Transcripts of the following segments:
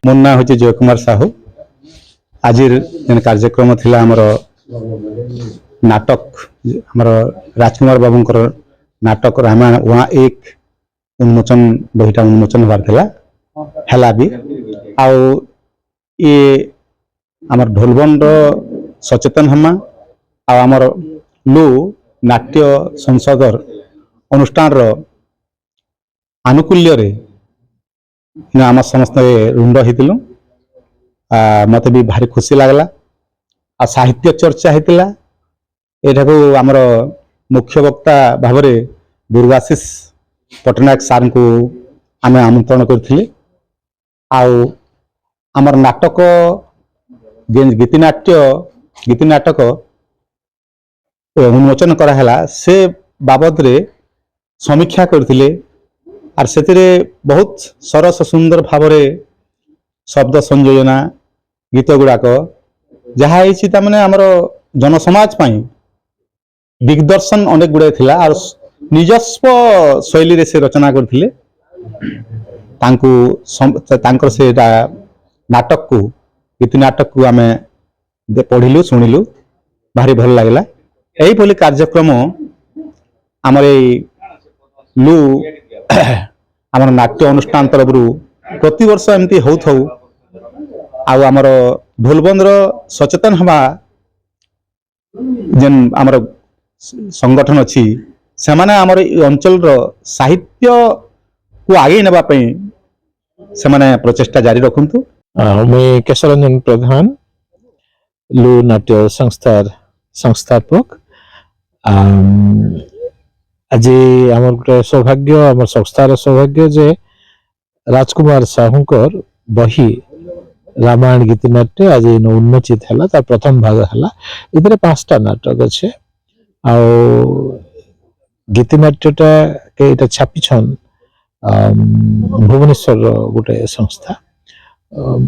ମୋ ନାଁ ହେଉଛି ଜୟକୁମାର ସାହୁ। ଆଜିର ଯେନ୍ କାର୍ଯ୍ୟକ୍ରମ ଥିଲା ଆମର ନାଟକ, ଆମର ରାଜକୁମାର ବାବୁଙ୍କର ନାଟକ ରାମାୟଣ 1 ଉନ୍ମୋଚନ, ବହିଟା ଉନ୍ମୋଚନ ହେବାର ଥିଲା, ହେଲା ବି। ଆଉ ଇଏ ଆମର ଢୋଲବନର ସଚେତନ ହେମା ଆଉ ଆମର ଲୁ ନାଟ୍ୟ ସଂସଦର ଅନୁଷ୍ଠାନର ଆନୁକୂଲ୍ୟରେ ଆମ ସମସ୍ତେ ରୁଣ୍ଡ ହେଇଥିଲୁ। ମତେ ବି ଭାରି ଖୁସି ଲାଗିଲା। ଆଉ ସାହିତ୍ୟ ଚର୍ଚ୍ଚା ହେଇଥିଲା। ଏଠାକୁ ଆମର ମୁଖ୍ୟ ବକ୍ତା ଭାବରେ ଦୁର୍ଗାଶିଷ ପଟ୍ଟନାୟକ ସାର୍ଙ୍କୁ ଆମେ ଆମନ୍ତ୍ରଣ କରିଥିଲେ। ଆଉ ଆମର ନାଟକ ଗୀତି ନାଟକ ଉନ୍ମୋଚନ କରାହେଲା, ସେ ବାବଦରେ ସମୀକ୍ଷା କରିଥିଲେ। ଆର୍ ସେଥିରେ ବହୁତ ସରସ ସୁନ୍ଦର ଭାବରେ ଶବ୍ଦ ସଂଯୋଜନା, ଗୀତ ଗୁଡ଼ାକ ଯାହା ହେଇଛି ତାମାନେ ଆମର ଜନସମାଜ ପାଇଁ ଦିଗଦର୍ଶନ ଅନେକ ଗୁଡ଼ାଏ ଥିଲା। ଆଉ ନିଜସ୍ୱ ଶୈଳୀରେ ସେ ରଚନା କରିଥିଲେ। ତାଙ୍କର ସେଟା ନାଟକକୁ, ଗୀତି ନାଟକକୁ ଆମେ ପଢ଼ିଲୁ, ଶୁଣିଲୁ, ଭାରି ଭଲ ଲାଗିଲା। ଏଇଭଳି କାର୍ଯ୍ୟକ୍ରମ ଆମର ଏଇ ଲୁ ଆମର ନାଟ୍ୟ ଅନୁଷ୍ଠାନ ତରଫରୁ ପ୍ରତିବର୍ଷ ଏମିତି ହଉଥାଉ। ଆଉ ଆମର ଢୋଲବନ୍ଦର ସଚେତନ ହେବା ଯେନ୍ ଆମର ସଂଗଠନ ଅଛି, ସେମାନେ ଆମର ଏଇ ଅଞ୍ଚଳର ସାହିତ୍ୟକୁ ଆଗେଇ ନେବା ପାଇଁ ସେମାନେ ପ୍ରଚେଷ୍ଟା ଜାରି ରଖନ୍ତୁ। मुई केशवरंजन प्रधान, लू नाट्य संस्थार संस्थापक। आज आम गोटे सौभाग्य, आम संस्थार सौभाग्य जे राजकुमार साहूकर बही रामायण गीति नाट्य आज उन्मोचित है। प्रथम भाग है, इधर 5टा नाटक अच्छे। गीति नाट्यटा के छापिछन भुवनेश्वर गोटे संस्था।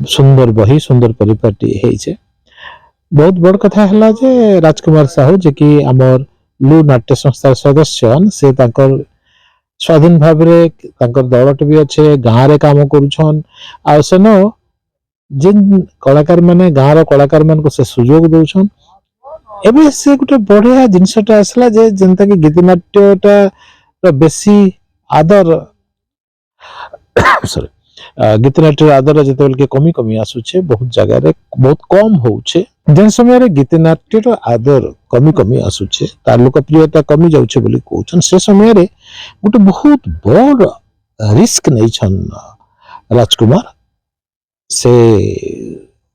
सुंदर बही, सुंदर परिपाटी है। बहुत बड़ कथा है जे राजकुमार साहू जे कि आमर लू नाट्य संस्थार सदस्य, से स्वाधीन भाव दलट भी अच्छे, गाँव रे काम करुछन। आसन जिन कलाकार माने गाँव कलाकार मान को से सुजोग दौछन। एबे से गोटे बढ़िया जिनसटा आसला जे जनता की गीति नाट्यटा बेसी आदर सॉरी गीत नाट्य आदर जिते कमी कमी आसुचे, बहुत जगह रे बहुत कम होउचे। जेन समय रे गीत नाट्य आदर कमी कमी आसुचे, तार लोकप्रियता कमी जाउचे बोली कहउछन, से समय रे गोटे बहुत बड़ रिस्क नै छन राजकुमार। से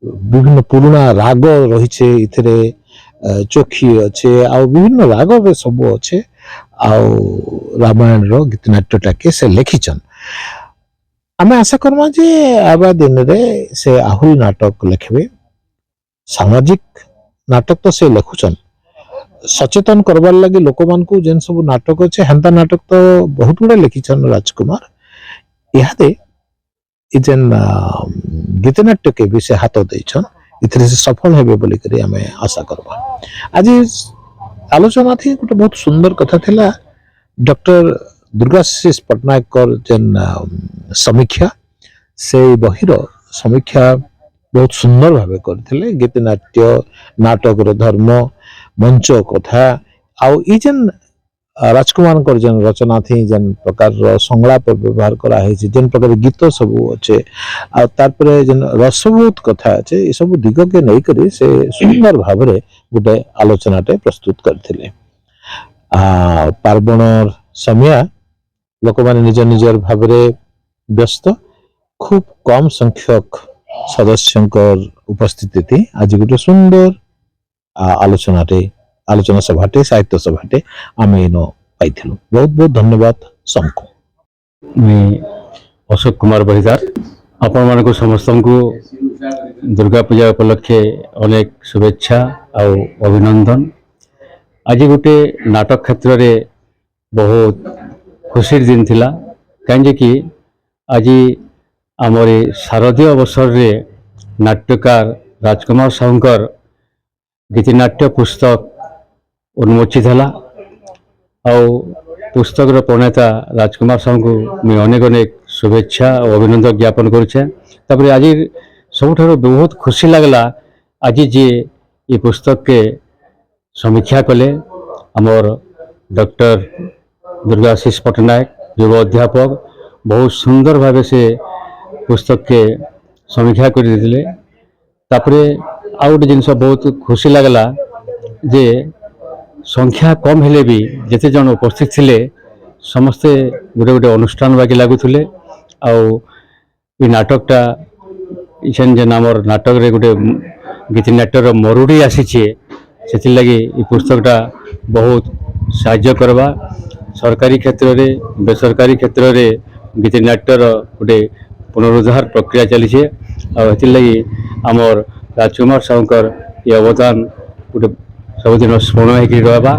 विभिन्न पुराना राग रहिछे, इथरे चोखी अच्छे, आ विभिन्न राग रे सब अच्छे। आ रामायण रो गीत नाट्यटा के से लिखिछन। आमे आशा करमा जे आबा दिन रे से आहुल नाटक लिखबे। सामाजिक नाटक तो से लिखुछन, सचेतन करबार लगी लोक मान को जेन सब नाटक अच्छे, हेंता नाटक तो बहुत गुड़े लिखिछन राजकुमार। इहादे जेन गीत नाट्य के भी से हाथ देछन, इथरे से सफल हेबे बोली करी आमे आशा करबा। आज आलोचना थी गोटे बहुत सुंदर कथा थिला। डॉक्टर दुर्गाशीष पट्टनायक कर जेन समीक्षा, से बहिर समीक्षा बहुत सुंदर भावे करथिले। गीत नाट्य, नाटक रो धर्म, मंच कथा, आउ ई जेन राजकुमार कर जेन रचना थी, जेन प्रकार रो संलाप व्यवहार करा है, जेन प्रकार गीत सब अच्छे, आ तारपरे जेन रसबोध कथा अच्छे, ये सब दिग के नहीं करी से सुंदर भावरे गोटे आलोचनाटे प्रस्तुत करथिले। पार्वण समय लोक माने निज निजर भावरे व्यस्त, खूब कम संख्यक सदस्यंकर उपस्थिति थी। आज गोटे सुंदर आलोचना सभाटे, साहित्य सभाटे आमे इनो पाइथिलु। बहुत बहुत धन्यवाद सबको। मैं अशोक कुमार बहिदार, आपण मान को समस्त को दुर्गा पूजा उपलक्षे अनेक शुभेच्छा और अभिनंदन। आज गोटे नाटक क्षेत्र में बहुत खुशी दिन थिला, कहीं कि आज आमर शारदीय अवसर रे नाट्यकार राजकुमार साहूकर गीतिनाट्य पुस्तक उन्मोचित है। पुस्तक प्रणेता राजकुमार साहू को मैं अनेक अनेक शुभेच्छा और अभिनंदन ज्ञापन करुचे। तापर आज सबुठार बहुत खुशी लगला आज जी ये पुस्तक के समीक्षा कले आमर डॉक्टर दुर्गाशीष पट्टनायक युव अध्यापक बहुत सुंदर भाव से पुस्तक के समीक्षा करते। तापर आउ गोटे जिनस बहुत खुशी लगला जे संख्या कम हेले भी जिते जन उपस्थित थिले समस्ते गोटे गोटे अनुष्ठान बाकी लगुले। आई नाटकटा इछन जेन आमर नाटक रे गोटे गीतनाट्यर मरुड़ी आसी से लगी पुस्तकटा बहुत साहाय्य करवा। सरकारी क्षेत्र रे बेसरकारी क्षेत्र रे गीतनाट्यर गोटे पुनरुद्धार प्रक्रिया चली लगी आमर राजकुमार साहूकर ये अवदान गोटे सबुदिन स्मरण हो रहा।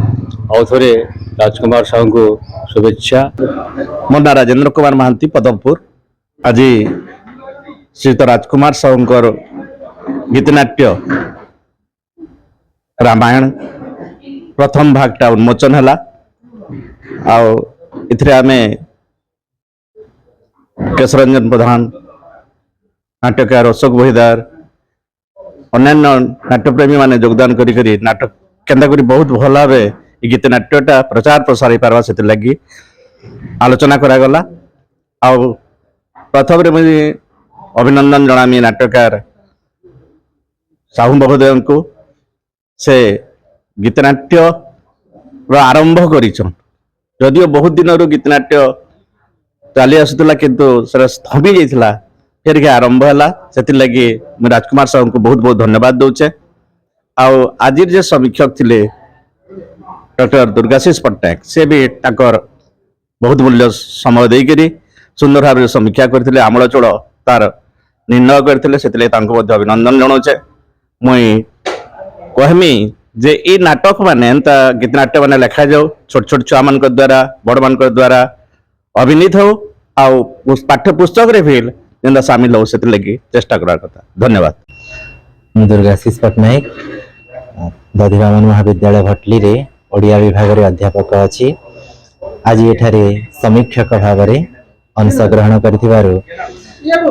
आउ थे राजकुमार साहू को शुभेच्छा। मो ना राजेंद्र कुमार महांती पदमपुर। आज श्रीयुत राजकुमार साहूकर गीतनाट्य रामायण प्रथम भागटा उन्मोचन है। आम केशरंजन प्रधान नाट्यकार अशोक बहिदार अन्यान्य नाट्यप्रेमी माने योगदान करी नाटक केन्दा करी बहुत भल भाव गीतनाट्यटा प्रचार प्रसार हो पार्बा से लगी आलोचना करागला। प्रथम मुझे अभिनंदन जनामी नाट्यकार साहू महोदय को से गीतनाट्य आरंभ करिछन। जदियो बहुत दिन गीतनाट्य चली आसूला किंतु से थमी जाइथिला फिर के आरंभ है से लगी मैं राजकुमार साहू को बहुत बहुत धन्यवाद दूचे। आज जे समीक्षक थिले डॉक्टर दुर्गाशीष पट्टनायक से भी ताकर बहुत मूल्य समय देकरी सुंदर भाव समीक्षा करते आमूलचूल तार निर्णय करते से अभिनंदन जनाऊे। मुई कहमी जे ये नाटक माने एंता गीतनाट्य माने लिखा जाऊ छोट छोट छुआ मान द्वारा बड़ मान द्वारा अभिनीत हो पाठ्य पुस्तक रे भी जेंदा सामिल हो से लगी चेष्टा करा कथा। धन्यवाद। दुर्गाशीष पट्टनायक दधिवामन महाविद्यालय भटली रे ओडिया विभाग रे अध्यापक अछि। आज एठारे समीक्षक भाव में अंशग्रहण करिथिबारु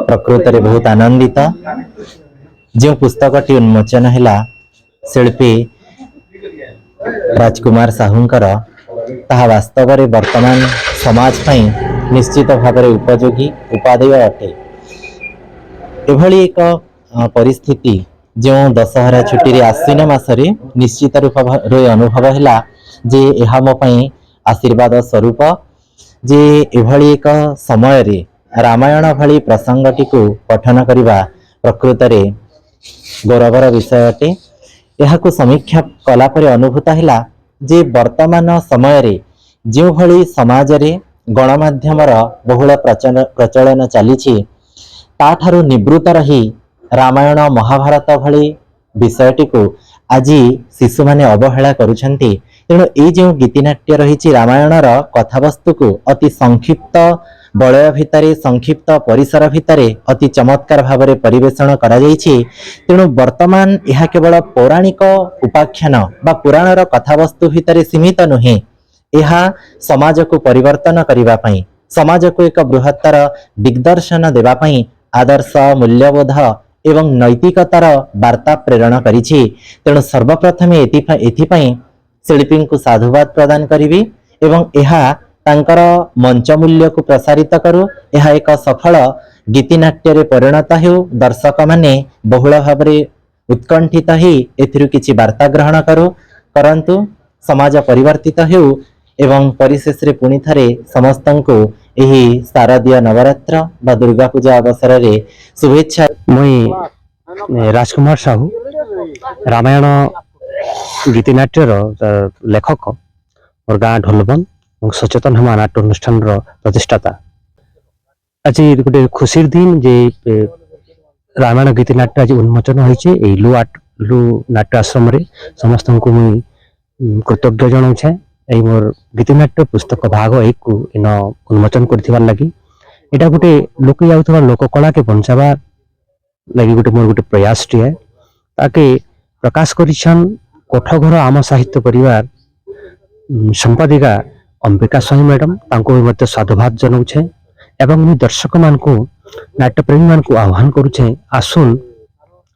प्रकृत रे बहुत आनंदित। जो पुस्तकटी उन्मोचन हैला शिल्पी राजकुमार साहूंकर ताहा वास्तव रे वर्तमान समाज पई निश्चित भाव में उपयोगी उपादेय अटे। एभली एक परिस्थिति जो दशहरा छुट्टी रे आश्विन मासरे निश्चित रूप रे अनुभव हैला जे एहा मो पई आशीर्वाद स्वरूप जे एभली एक समय रे रामायण भली प्रसंगटी को पठन करिबा प्रकृत रे गौरवर विषय अटे। एहाकु समीक्षा कला परे अनुभूत हैला जे वर्तमान समय रे जो भली समाज रे गणमाध्यमर बहुल प्रचलन चली ताठारु निवृत्त रही रामायण महाभारत भली विषयटी को आज शिशु माने अवहेला करुछंती। तेणु ये जो गीतनाट्य रही रामायणर कथावस्तु को अति संक्षिप्त बलय भितर संक्षिप्त परिसर भितर अति चमत्कार भाव में परिवेषण करा जायछि। तेणु वर्तमान यह केवल पौराणिक उपाख्यान बा पुराणर कथावस्तु भितर सीमित नुहे। यह समाज को परिवर्तन करने पाई समाज को एक बृहत्तर दिग्दर्शन देवा पाई आदर्श मूल्यबोध एवं नैतिकतार वार्ता प्रेरण करिछि। तेणु सर्वप्रथम एथिपाई शिल्पी को साधुवाद प्रदान करी एवं यह तांकर मंच मूल्य को प्रसारित करू। यह एक सफल गीतनाट्य परिणत हो दर्शक माने बहुल भाव में उत्कंठित ही एथिरु किछि वार्ता ग्रहण करंतु समाज परिवर्तित हो एवं परिशेष रे पुणी थरे समस्त को यही शारदीय नवरात्र बा दुर्गा पूजा अवसर रे शुभेच्छा। मुई राजकुमार साहू रामायण गीतनाट्यर लेखक और गाँ ढोलबन और सचेतन हमा नाट्य अनुष्ठान प्रतिष्ठाता। आज गोटे खुशीर दिन जे रामायण गीतनाट्य आज उन्मोचन होइछे ए लु नाट्य आश्रम रे समस्त को मुई कृतज्ञ जनाऊे। यही मोर गीतनाट्य पुस्तक भाग 1 को इन उन्मोचन कर लगी एटा गोटे लोक जाऊा लोककला के बंचावा लगी गोटे मोर गोटे प्रयास टी है ताके प्रकाश करिछन कोठघर आम साहित्य परिवार संपादिका अंबिका स्वाई मैडम तांको भी मते साधुवाद जनाऊे। ଏବଂ ମୁଁ ଦର୍ଶକ ମାନଙ୍କୁ ନାଟ୍ୟପ୍ରେମୀ ମାନଙ୍କୁ ଆହ୍ୱାନ କରୁଛେ ଆସୁନ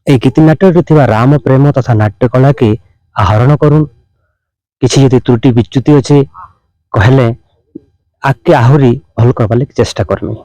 এই ଗୀତିନାଟ୍ୟରେ ଥିବା ରାମ ପ୍ରେମ ତଥା ନାଟ୍ୟ କଳାକେ ଆହରଣ କରୁନ୍। କିଛି ଯଦି ତ୍ରୁଟି ବିଚ୍ୟୁତି ଅଛି କହିଲେ ଆଗକେ ଆହୁରି ଭଲ କରବାର ଲାଗି ଚେଷ୍ଟା କରମି।